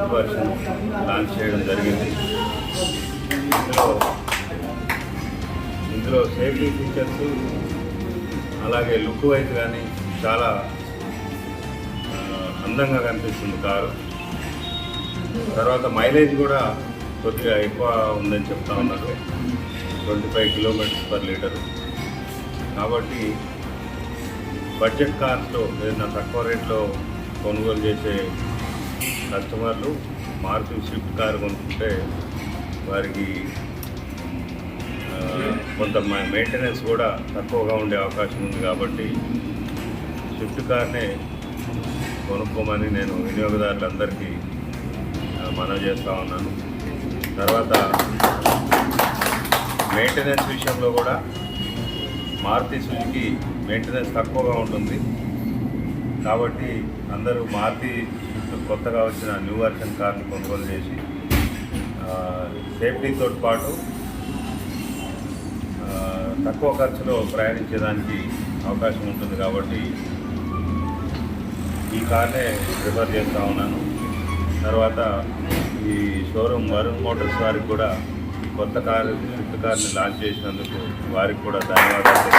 Swift version launch చేయడం జరిగింది. ఇందులో సేఫ్టీ ఫీచర్స్ అలాగే లుక్ వైజ్ కానీ చాలా అందంగా కనిపిస్తుంది కారు. తర్వాత మైలేజ్ కూడా కొద్దిగా ఎక్కువ ఉందని చెప్తా ఉన్నారు, 25 km/లీటరు. కాబట్టి బడ్జెట్ కార్స్లో ఏదైనా తక్కువ రేట్లో కొనుగోలు చేసే కస్టమర్లు మారుతి స్విఫ్ట్ కారు కొనుక్కుంటే వారికి కొంత మెయింటెనెన్స్ కూడా తక్కువగా ఉండే అవకాశం ఉంది. కాబట్టి స్విఫ్ట్ కార్నే కొనుక్కోమని నేను వినియోగదారులందరికీ మనవి చేస్తూ ఉన్నాను. తర్వాత మెయింటెనెన్స్ విషయంలో కూడా మారుతి సుజుకి మెయింటెనెన్స్ తక్కువగా ఉంటుంది. కాబట్టి అందరూ మారుతి కొత్తగా వచ్చిన న్యూ వర్షన్ కార్ని కొనుగోలు చేసి సేఫ్టీతో పాటు తక్కువ ఖర్చులో ప్రయాణించేదానికి అవకాశం ఉంటుంది. కాబట్టి ఈ కార్నే ప్రిఫర్ చేస్తూ ఉన్నాను. తర్వాత ఈ షోరూమ్ వరుణ్ మోటార్స్ వారికి కూడా కొత్త కారు స్విఫ్ట్ కార్ని లాంచ్ చేసినందుకు వారికి కూడా ధన్యవాదాలు.